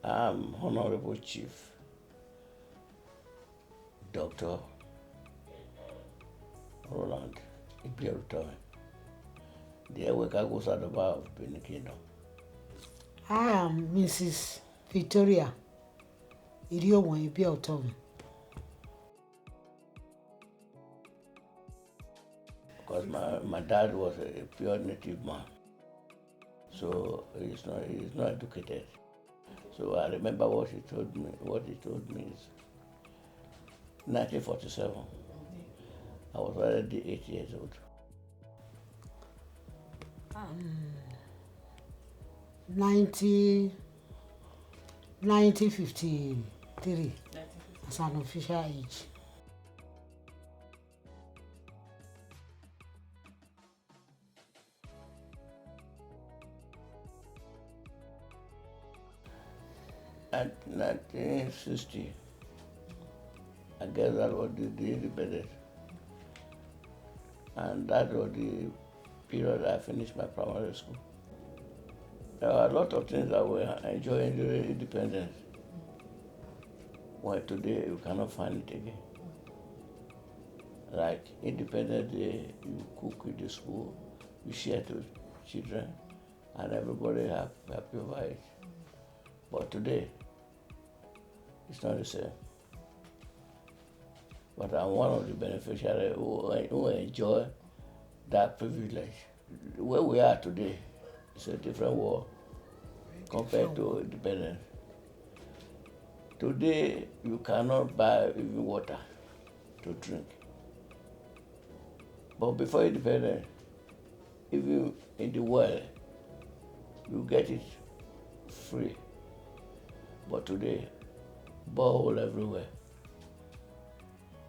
I'm Honorable Chief Dr. Roland Ibierutomwen, the Ewekago Sadaba of Benin Kingdom. I am Mrs. Victoria Ibierutomwen. Because my dad was a pure native man, so he's not educated. So I remember what he told me. What he told me is 1947. I was already 8 years old. 1953 as an official age. At 1960, I guess that was the independence. And that was the period I finished my primary school. There are a lot of things that we enjoying during independence. Well, today you cannot find it again. Like Independence Day, you cook with the school, you share to children, and everybody happy over it. But today, it's not the same. But I'm one of the beneficiaries who enjoy that privilege. Where we are today, it's a different world compared to independence. Today, you cannot buy even water to drink. But before independence, even in the well, you get it free. But today, borehole everywhere.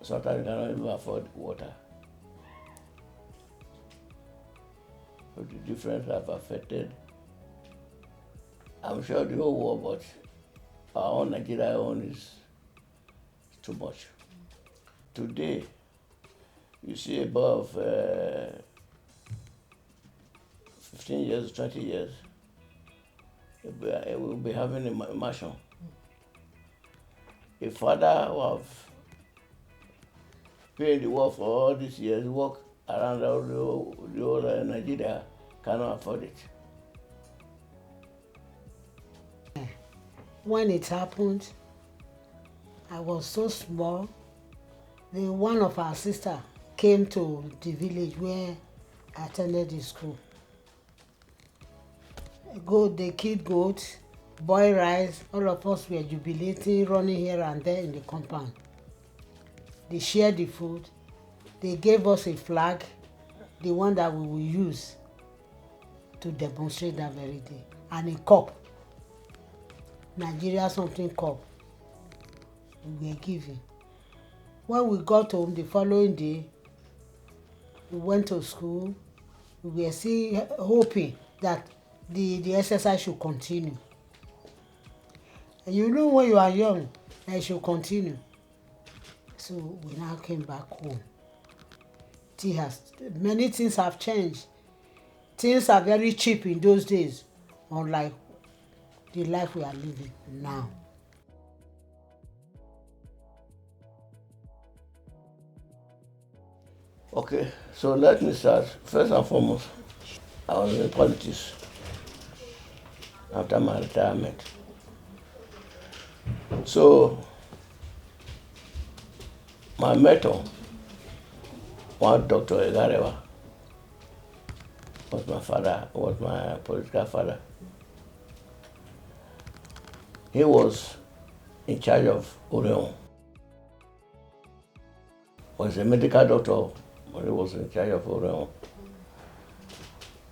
Sometimes you cannot even afford water. So the difference have affected, I'm sure, the whole world, but our own Nigeria own is too much. Today, you see above 15 years, 20 years, we'll be having a mansion. A father who have paid the work for all these years, work around the whole Nigeria, cannot afford it. When it happened, I was so small. One of our sisters came to the village where I attended the school. They killed goats, boiled rice. All of us were jubilating, running here and there in the compound. They shared the food. They gave us a flag, the one that we will use to demonstrate that very day, and a cup. Nigeria something cup we were given. When we got home the following day, we went to school. We were still hoping that the exercise should continue. And you know when you are young, it should continue. So we now came back home. Many things have changed. Things are very cheap in those days, unlike the life we are living now. Okay, so let me start. First and foremost, I was in politics after my retirement. So, my mentor, one Dr. Egarewa, was my political father. He was in charge of Orion. Was a medical doctor, but he was in charge of Orion.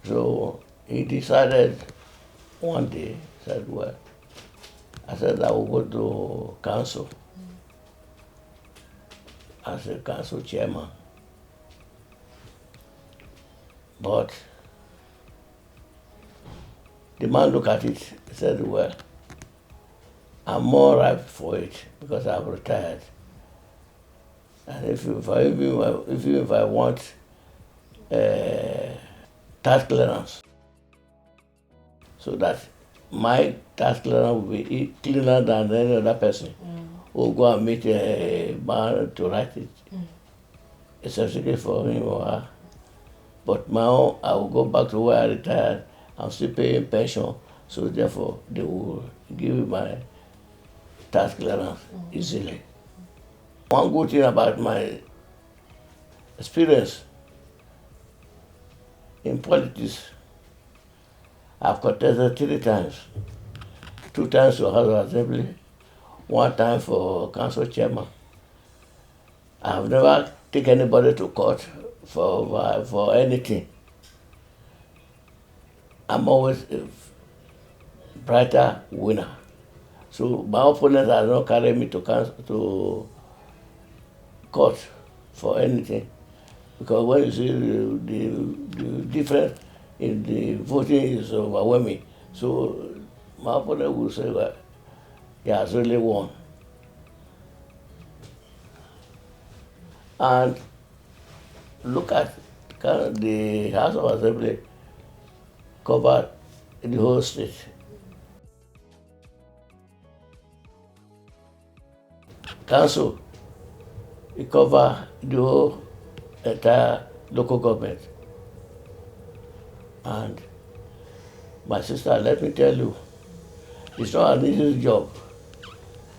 So he decided one day, said, well, I said I will go to council as a council chairman. But the man looked at it, he said, well, I'm more ripe for it because I've retired. And if I want tax clearance, so that my tax clearer will be cleaner than any other person. Who go and meet a man to write it. It's a secret for him or her. But my own, I will go back to where I retired. I'm still paying pension, so therefore they will give me my tax clearance easily. One good thing about my experience in politics, I've contested 3 times. 2 times for House of Assembly, 1 time for council chairman. I've never taken anybody to court for anything. I'm always a brighter winner. So my opponents have not carried me to court for anything. Because when you see the difference in the voting is overwhelming. So my opponent will say, well, he has really won. And look at the House of Assembly covered the whole state. Council, it covered the whole entire local government. And my sister, let me tell you, it's not an easy job,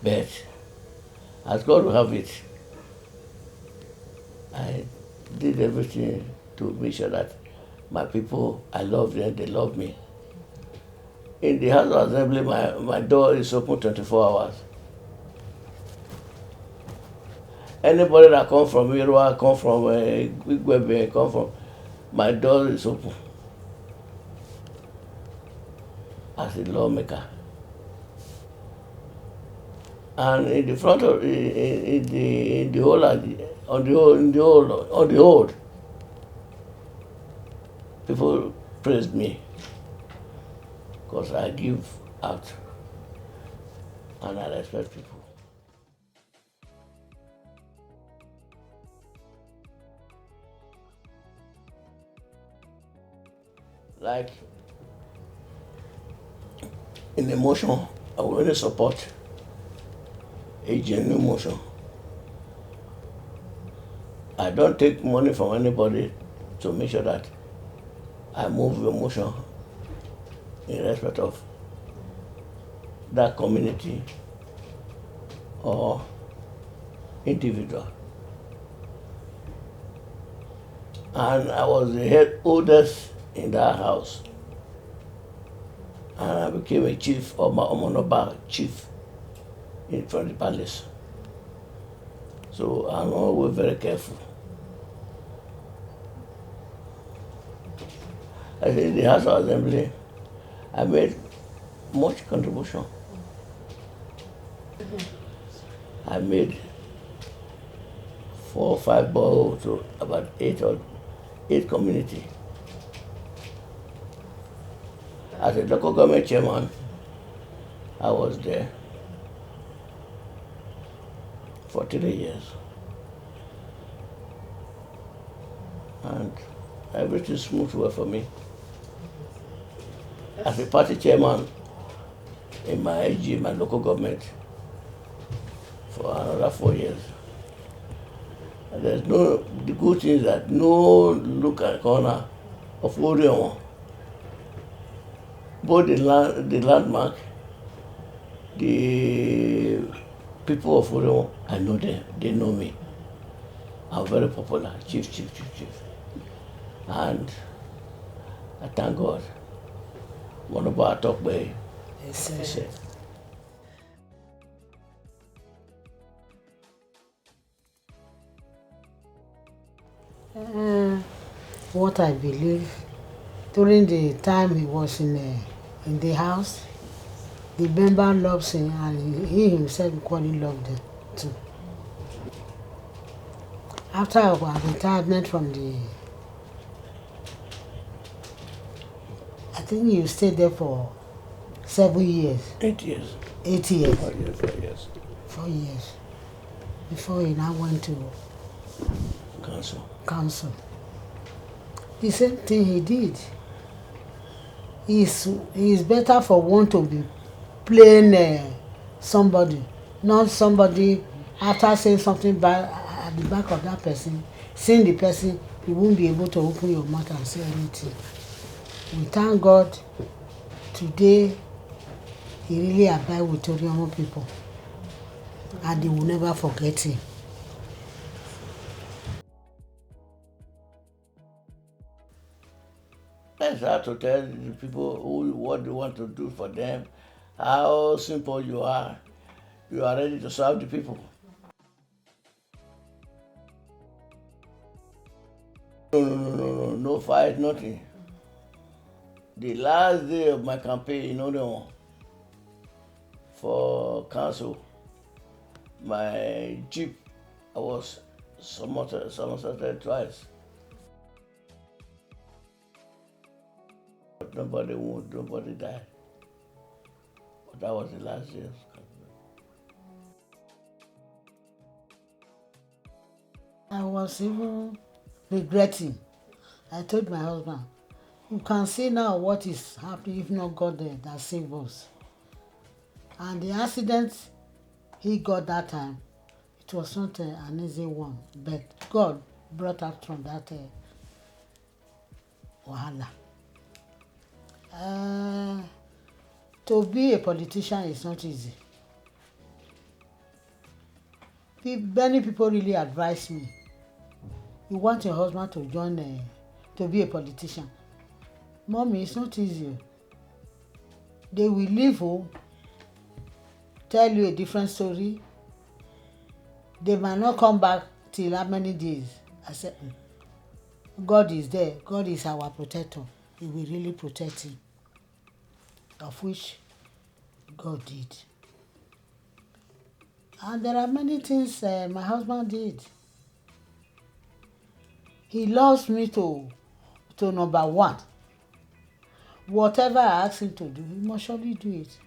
but as God will have it, I did everything to make sure that my people, I love them, they love me. In the House of Assembly, my door is open 24 hours. Anybody that comes from Irua, come from Igwebe, come from, my door is open as a lawmaker. And in the front of in the whole people praised me because I give out and I respect people. Like in emotion, I will really support a genuine motion. I don't take money from anybody to make sure that I move the motion in respect of that community or individual. And I was the oldest in that house. And I became a chief, or my Omonoba chief in front of the palace. So I'm always very careful. I think in the House of Assembly, I made much contribution. I made 4 or 5 boreholes to about 8 communities. As a local government chairman, I was there for 3 years. And everything smooth well for me. As a party chairman in my AG, my local government, for another 4 years. And there's the good thing is that no look at corner of Orion. Both the landmark, the people of Orion, I know them, they know me. I'm very popular, chief. And I thank God. One of our talk by Yes, what I believe, during the time he was in the house, the member loves him and he himself equally loved them too. After our retirement from I think you stayed there for 7 years. 8 years. 8 years. 4 years, 4 years. 4 years. Before he now went to Council. council. The same thing he did. It's better for one to be playing somebody, not somebody after saying something bad at the back of that person, seeing the person, you won't be able to open your mouth and say anything. We thank God today he really abide with Ibierutomwen people and they will never forget him. That's how to tell the people what you want to do for them, how simple you are. You are ready to serve the people. No fight, nothing. The last day of my campaign, for council, my jeep, I was somersaulted twice. But nobody wounded, nobody died. But that was the last day of campaign. I was even regretting. I told my husband, you can see now what is happening if not God there that saved us. And the accident he got that time, it was not an easy one, but God brought us from that wahala. To be a politician is not easy. Many people really advise me, you want your husband to join to be a politician. Mommy, it's not easy. They will leave home, tell you a different story. They might not come back till how many days. I said, God is there. God is our protector. He will really protect him. Of which God did. And there are many things my husband did. He loves me to number one. Whatever I ask him to do, he must surely do it.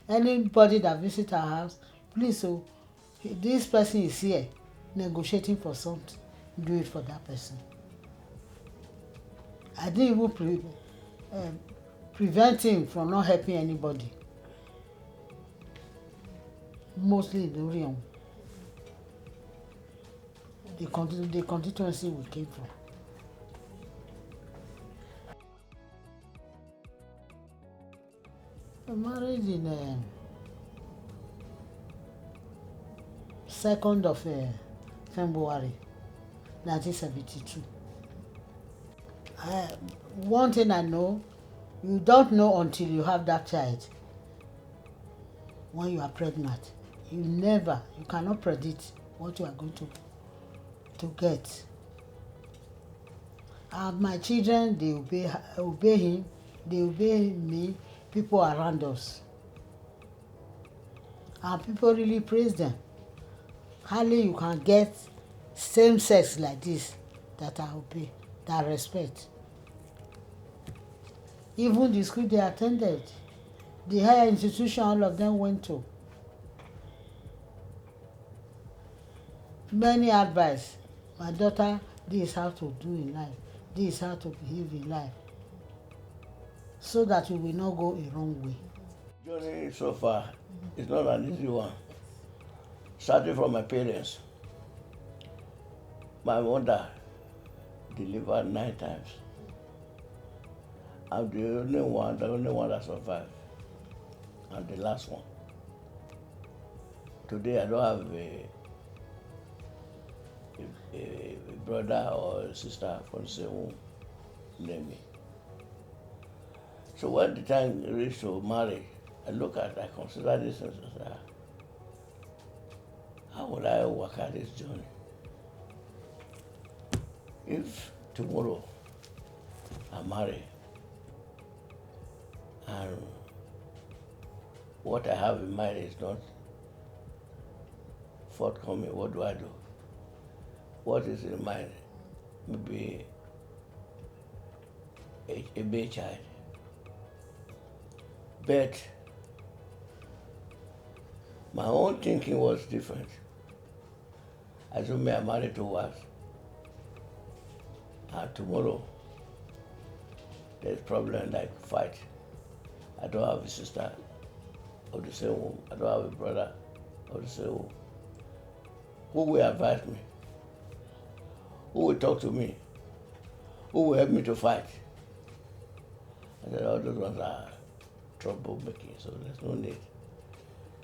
Anybody that visits our house, please, this person is here negotiating for something, do it for that person. I didn't even prevent him from not helping anybody. Mostly the constituency we came from. I married in 2nd of February 1972. One thing I know, you don't know until you have that child. When you are pregnant, you cannot predict what you are going to get. And my children, they obey him, they obey me, people around us. And people really praise them. Hardly you can get same sex like this that I obey, that respect. Even the school they attended, the higher institution all of them went to. Many advice. My daughter, this is how to do in life. This is how to behave in life. So that we will not go a wrong way. Journey so far is not an easy one. Starting from my parents. My mother delivered 9 times. I'm the only one that survived. I'm the last one. Today I don't have a brother or a sister from the same womb near me. So when the time reached to marry, I consider this and say, how would I work out this journey? If tomorrow I marry and what I have in mind is not forthcoming, what do I do? What is in mind? Maybe a baby child. But my own thinking was different. I told me I married to wife. And tomorrow there's problem like fight. I don't have a sister of the same womb. I don't have a brother of the same womb. Who will advise me? Who will talk to me? Who will help me to fight? I said, all those ones are troublemaking, so there's no need.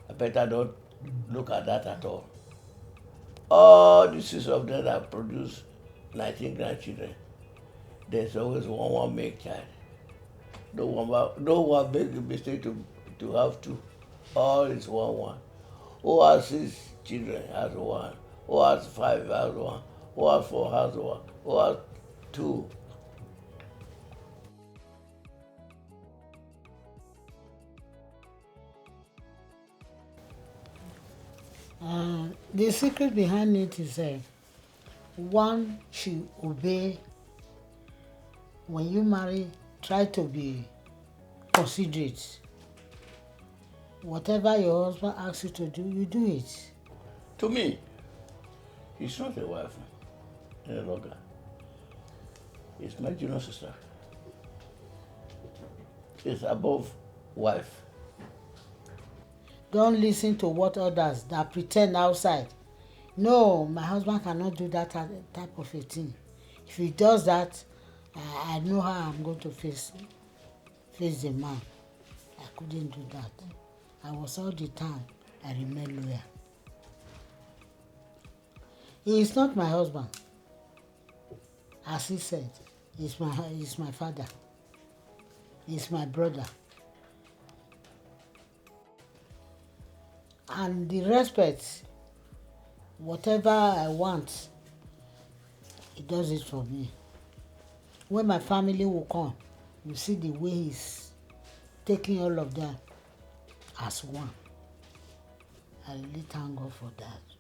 I better don't look at that at all. All the six of them that produce 19 grandchildren, there's always one make child. No one make the mistake to have two. All is one. Who has 6 children has one. Who has 5 has one. Who has 4 has one. Who has 2. The secret behind it is one should obey. When you marry, try to be considerate. Whatever your husband asks you to do, you do it. To me, he's not a wife any longer. He's my junior sister. He's above wife. Don't listen to what others that pretend outside. No, my husband cannot do that type of a thing. If he does that, I know how I'm going to face the man. I couldn't do that. I was all the time, I remain loyal. He is not my husband. As he said, he's my father. He's my brother. And the respect, whatever I want, he does it for me. When my family will come, you see the way he's taking all of them as one. I really thank God for that.